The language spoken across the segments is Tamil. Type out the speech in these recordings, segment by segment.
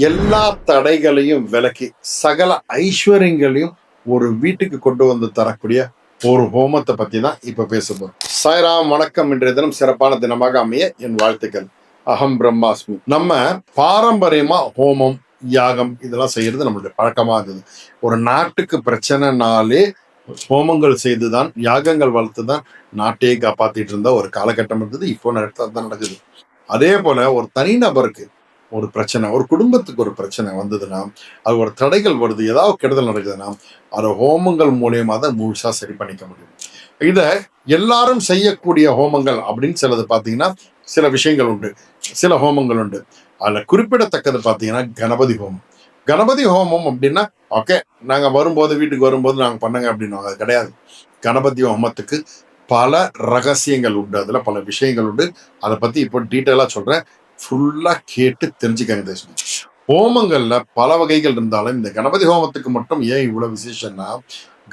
எல்லா தடைகளையும் விலக்கி சகல ஐஸ்வர்யங்களையும் ஒரு வீட்டுக்கு கொண்டு வந்து தரக்கூடிய ஒரு ஹோமத்தை பத்தி தான் இப்ப பேச போறோம். சாய்ராம், வணக்கம். இன்றைய தினம் சிறப்பான தினமாக அமைய என் வாழ்த்துக்கள். அகம் பிரம்மாஸ்மி. நம்ம பாரம்பரியமா ஹோமம், யாகம் இதெல்லாம் செய்யறது நம்மளுடைய பழக்கமா இருந்தது. ஒரு நாட்டுக்கு பிரச்சனைனாலே ஹோமங்கள் செய்துதான், யாகங்கள் வளர்த்துதான் நாட்டையே காப்பாத்திட்டு இருந்த ஒரு காலகட்டம் இருந்தது. இப்போ தான் நடக்குது. அதே போல ஒரு தனிநபருக்கு ஒரு பிரச்சனை, ஒரு குடும்பத்துக்கு ஒரு பிரச்சனை வந்ததுன்னா, அது ஒரு தடைகள் வருது, ஏதாவது கெடுதல் நடக்குதுன்னா, அதை ஹோமங்கள் மூலியமா தான் முழுசா சரி பண்ணிக்க முடியும். இத எல்லாரும் செய்யக்கூடிய ஹோமங்கள் அப்படின்னு சிலது பார்த்தீங்கன்னா, சில விஷயங்கள் உண்டு, சில ஹோமங்கள் உண்டு. அதுல குறிப்பிடத்தக்கது பார்த்தீங்கன்னா கணபதி ஹோமம். கணபதி ஹோமம் அப்படின்னா, ஓகே, நாங்க வரும்போது வீட்டுக்கு வரும்போது நாங்க பண்ணுங்க அப்படின்னு அது கிடையாது. கணபதி ஹோமத்துக்கு பல ரகசியங்கள் உண்டு, அதுல பல விஷயங்கள் உண்டு. அதை பத்தி இப்போ டீட்டெயிலா சொல்றேன். ஃபுல்லா கேட்டு தெரிஞ்சுக்கங்க. ஹோமங்கள்ல பல வகைகள் இருந்தாலும் இந்த கணபதி ஹோமத்துக்கு மட்டும் ஏன் இவ்வளவு விசேஷம்னா,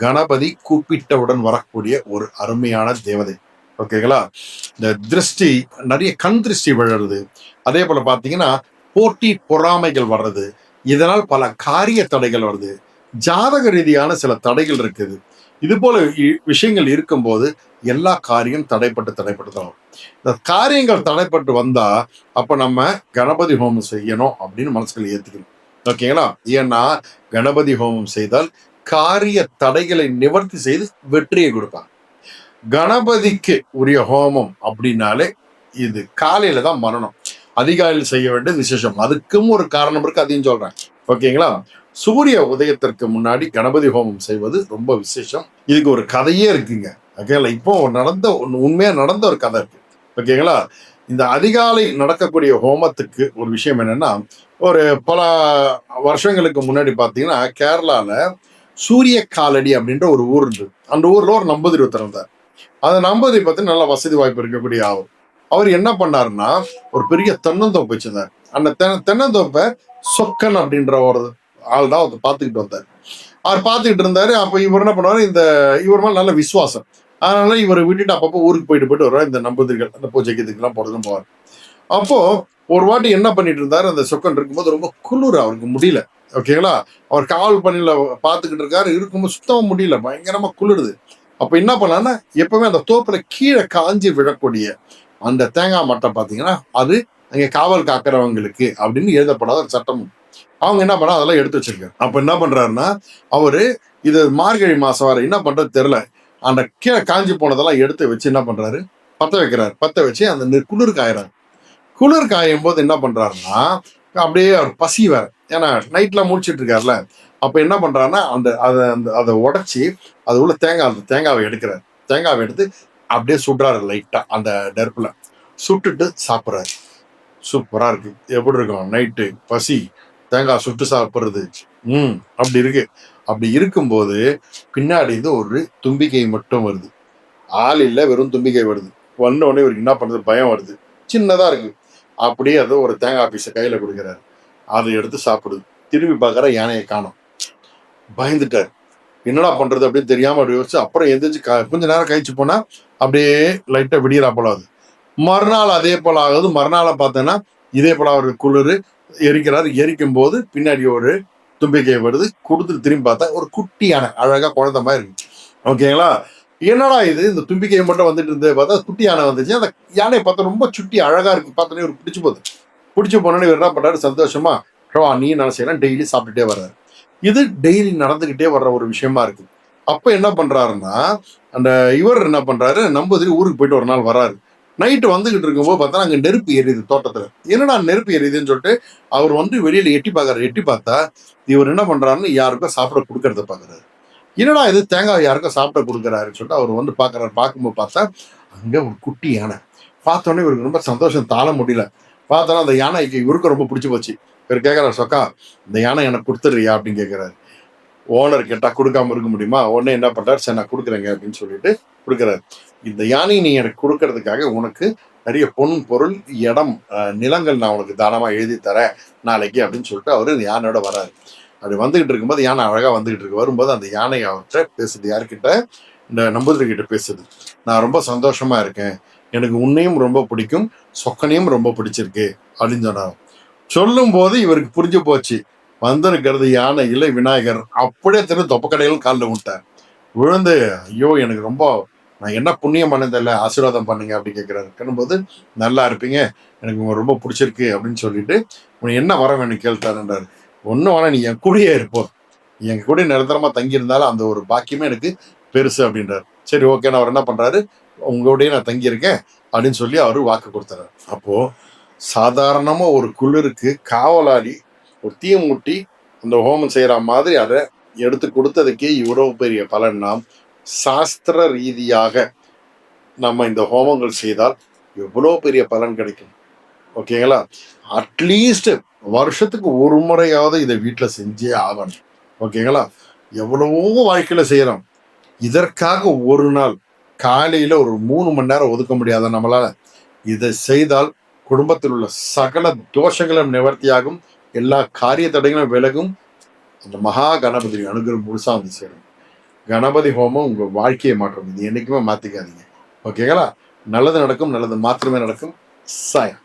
கணபதி கூப்பிட்டவுடன் வரக்கூடிய ஒரு அருமையான தேவதை. ஓகேங்களா? இந்த திருஷ்டி, நிறைய கண் திருஷ்டி விழறது, அதே போல பாத்தீங்கன்னா போட்டி பொறாமைகள் வர்றது, இதனால் பல காரிய தடைகள் வருது, ஜாதக ரீதியான சில தடைகள் இருக்குது. இது போல விஷயங்கள் இருக்கும்போது எல்லா காரியம் தடைப்பட்டு தான். இந்த காரியங்கள் தடைப்பட்டு வந்தா அப்ப நம்ம கணபதி ஹோமம் செய்யணும் அப்படின்னு மனசுல ஏத்துக்கணும். ஓகேங்களா? ஏன்னா கணபதி ஹோமம் செய்தால் காரிய தடைகளை நிவர்த்தி செய்து வெற்றியை கொடுப்பாங்க. கணபதிக்கு உரிய ஹோமம் அப்படின்னாலே இது காலையில தான் மரணம். அதிகாலையில் செய்ய வேண்டியது விசேஷம். அதுக்கும் ஒரு காரணம் இருக்கு, அதையும் சொல்றேன். ஓகேங்களா? சூரிய உதயத்திற்கு முன்னாடி கணபதி ஹோமம் செய்வது ரொம்ப விசேஷம். இதுக்கு ஒரு கதையே இருக்குங்க. ஓகேங்களா? இப்போ உண்மையா நடந்த ஒரு கதை இருக்கு. ஓகேங்களா? இந்த அதிகாலை நடக்கக்கூடிய ஹோமத்துக்கு ஒரு விஷயம் என்னன்னா, ஒரு பல வருஷங்களுக்கு முன்னாடி பாத்தீங்கன்னா கேரளால சூரிய காலடி அப்படின்ற ஒரு ஊர் இருந்தது. அந்த ஊர்ல ஒரு நம்பூதிரி ஒருத்தர் இருந்தார். அந்த நம்பூதிரி பத்தி நல்ல வசதி வாய்ப்பு இருக்கக்கூடிய அவர் என்ன பண்ணாருன்னா, ஒரு பெரிய தென்னந்தோப்பு வச்சிருந்தார். அந்த தென்னந்தோப்பை சொக்கன் அப்படின்ற ஒரு ஆள் தான் பார்த்துக்கிட்டு வந்தார். அவர் பார்த்துக்கிட்டு இருந்தாரு. அப்ப இவர் என்ன பண்ணுவாரு, இவர் மேல நல்ல விசுவாசம். அதனால இவரை விட்டுட்டு அப்பப்போ ஊருக்கு போயிட்டு வருவார். இந்த நம்பூதிரிகள் அந்த பூஜைக்கு இதுக்கெல்லாம் போறதுன்னு போவார். அப்போ ஒரு வாட்டி என்ன பண்ணிட்டு இருந்தாரு, அந்த சொக்கன் இருக்கும்போது ரொம்ப குளிர், அவருக்கு முடியல. ஓகேங்களா? அவர் காவல் பணியில பார்த்துக்கிட்டு இருக்காரு, இருக்கும்போது சுத்தமா முடியல, பயங்கரமா குளிருது. அப்ப என்ன பண்ணான்னா, எப்பவுமே அந்த தோப்புல கீழே காஞ்சி விழக்கூடிய அந்த தேங்காய் மட்டை பார்த்தீங்கன்னா, அது அங்கே காவல் காக்கிறவங்களுக்கு அப்படின்னு எழுதப்படாத ஒரு சட்டம். அவங்க என்ன பண்ணா அதெல்லாம் எடுத்து வச்சிருக்காரு. அப்ப என்ன பண்றாருன்னா, அவரு இது மார்கழி மாசம் வர என்ன பண்றது தெரியல, அந்த கீழே காஞ்சி போனதெல்லாம் எடுத்து வச்சு என்ன பண்றாரு, பத்த வைக்கிறாரு. பத்த வச்சு அந்த குளிர் காயறாரு. குளிர் காயும் போது என்ன பண்றாருன்னா, அப்படியே அவர் பசி வேற, ஏன்னா நைட்ல முடிச்சிட்டு இருக்காருல்ல. அப்ப என்ன பண்றாருன்னா, அதை உடைச்சி அது உள்ள தேங்காவை எடுக்கிறாரு. தேங்காவை எடுத்து அப்படியே சுடுறாரு லைட்டா அந்த நெருப்புல. சுட்டுட்டு சாப்பிட்றாரு. சூப்பரா இருக்கு. எப்படி இருக்கும் நைட்டு பசி, தேங்காய் சுட்டு சாப்பிடுறது. அப்படி இருக்கு. அப்படி இருக்கும்போது பின்னாடி இருந்து ஒரு தும்பிக்கை மட்டும் வருது. ஆள் இல்ல, வெறும் தும்பிக்கை வருது. வந்த உடனே இவருக்கு என்ன பண்றது, பயம் வருது. சின்னதா இருக்கு. அப்படியே அது ஒரு தேங்காய் பீஸை கையில கொடுக்குறாரு. அதை எடுத்து சாப்பிடுது. திரும்பி பார்க்கற, யானையை காணோம். பயந்துட்டார். என்னடா பண்றது அப்படின்னு தெரியாம அப்படி யோசிச்சு அப்புறம் எந்திரிச்சு கொஞ்ச நேரம் கழிச்சு போனா அப்படியே லைட்டா விடியறா போல ஆகுது. மறுநாள் அதே போல ஆகுது. மறுநாளை பார்த்தேன்னா இதே போல அவருக்கு குளிர், எரிக்கிறாரு. எரிக்கும் போது பின்னாடி ஒரு தும்பிக்கை வருது. கொடுத்துட்டு திரும்பி பார்த்தா ஒரு குட்டி யானை, அழகா குழந்தை மாதிரி இருக்கு. ஓகேங்களா? என்னடா இது, இந்த தும்பிக்கையை மட்டும் வந்துட்டு இருந்தது பார்த்தா குட்டி யானை வந்துச்சு. அந்த யானையை பார்த்தா ரொம்ப சுட்டி அழகா இருக்கு. பார்த்தோன்னே ஒரு பிடிச்சு போகுது. பிடிச்சி போனோன்னு இவர் என்ன பண்றாரு, சந்தோஷமா நீ என்ன செய்யலாம், டெய்லி சாப்பிட்டுட்டே வர்றாரு. இது டெய்லி நடந்துகிட்டே வர்ற ஒரு விஷயமா இருக்கு. அப்ப என்ன பண்றாருன்னா, அந்த இவர் என்ன பண்றாரு, நம்பூதிரி ஊருக்கு போயிட்டு ஒரு நாள் வர்றாரு. நைட்டு வந்துகிட்டு இருக்கும்போது பார்த்தா அங்க நெருப்பு எரியுது தோட்டத்துல. என்னடா நெருப்பு எரியுதுன்னு சொல்லிட்டு அவர் வெளியில எட்டி பார்க்கறாரு. எட்டி பார்த்தா இவர் என்ன பண்றாருன்னு யாருக்கும் சாப்பிட கொடுக்கறத பாக்குறாரு. என்னடா இது, தேங்காய் யாருக்கும் சாப்பிட கொடுக்குறாருன்னு சொல்லிட்டு அவர் பார்க்கறாரு. பார்க்கும்போது பார்த்தா அங்க ஒரு குட்டி யானை. பார்த்தோன்னே இவருக்கு ரொம்ப சந்தோஷம் தாழ முடியல. பார்த்தோன்னா அந்த யானைக்கு இவருக்கும் ரொம்ப பிடிச்சி போச்சு. இவர் கேட்கறாரு, சொக்கா இந்த யானை எனக்கு கொடுத்துடுறியா அப்படின்னு கேட்கிறாரு. ஓனர் கேட்டா கொடுக்காம இருக்க முடியுமா? உடனே என்ன பண்றாரு, சரி நான் கொடுக்குறேங்க அப்படின்னு சொல்லிட்டு கொடுக்குறாரு. இந்த யானை நீ எனக்கு கொடுக்கறதுக்காக உனக்கு நிறைய பொன் பொருள், இடம், நிலங்கள் நான் உனக்கு தானமா எழுதி தரேன் நாளைக்கு அப்படின்னு சொல்லிட்டு அவரு இந்த யானையோட வராரு. அப்படி வந்துகிட்டு இருக்கும்போது யானை அழகா வந்துகிட்டு இருக்கு. வரும்போது அந்த யானை அவர்கிட்ட பேசுது. யாருக்கிட்ட? இந்த நம்பூதிரி கிட்ட பேசுது. நான் ரொம்ப சந்தோஷமா இருக்கேன், எனக்கு உன்னையும் ரொம்ப பிடிக்கும், சொக்கனையும் ரொம்ப பிடிச்சிருக்கு அப்படின்னு சொன்னார். சொல்லும் போது இவருக்கு புரிஞ்சு போச்சு, வந்திருக்கிறது யானை இல்லை விநாயகர். அப்படியே திரும்ப தொப்பக்கடையிலும் காலில் விட்டார். விழுந்து, ஐயோ எனக்கு ரொம்ப, நான் என்ன புண்ணியம் பண்ணதில்ல, ஆசீர்வாதம் பண்ணுங்க அப்படி கேட்குறாரு. போது நல்லா இருப்பீங்க, எனக்கு உங்க ரொம்ப பிடிச்சிருக்கு அப்படின்னு சொல்லிட்டு, உனக்கு என்ன வர வேணும் கேள்விட்டாருன்றாரு. ஒன்றும் வேணா, நீ என் கூடயே இருப்போம், என் கூட நிரந்தரமா தங்கியிருந்தாலும் அந்த ஒரு பாக்கியமே எனக்கு பெருசு அப்படின்றாரு. சரி ஓகே, நான் அவர் என்ன பண்றாரு, உங்களோடய நான் தங்கியிருக்கேன் அப்படின்னு சொல்லி அவரு வாக்கு கொடுத்துறாரு. அப்போ சாதாரணமா ஒரு குளிருக்கு காவலாளி ஒரு தீ மூட்டி அந்த ஹோமம் செய்யற மாதிரி அதை எடுத்து கொடுத்ததுக்கே இவ்வளவு பெரிய பலன்னா, சாஸ்திர ரீதியாக நம்ம இந்த ஹோமங்கள் செய்தால் எவ்வளோ பெரிய பலன் கிடைக்கும். ஓகேங்களா? அட்லீஸ்ட் வருஷத்துக்கு ஒரு முறையாவது இதை வீட்டில் செஞ்சே ஆகணும். ஓகேங்களா? எவ்வளவோ வாழ்க்கையில செய்யறோம், இதற்காக ஒரு நாள் காலையில ஒரு 3 மணி நேரம் ஒதுக்க முடியாத நம்மளால? இதை செய்தால் குடும்பத்தில் உள்ள சகல தோஷங்களும் நிவர்த்தியாகும், எல்லா காரிய தடைகளும் விலகும், அந்த மகா கணபதி அனுகிரகம் முழுசா வந்து சேரும். கணபதி ஹோமம் உங்க வாழ்க்கையை மாற்றும். இது என்னைக்குமே மாத்திக்காதீங்க. ஓகேங்களா? நல்லது நடக்கும், நல்லது மாத்திரமே நடக்கும். சாயம்.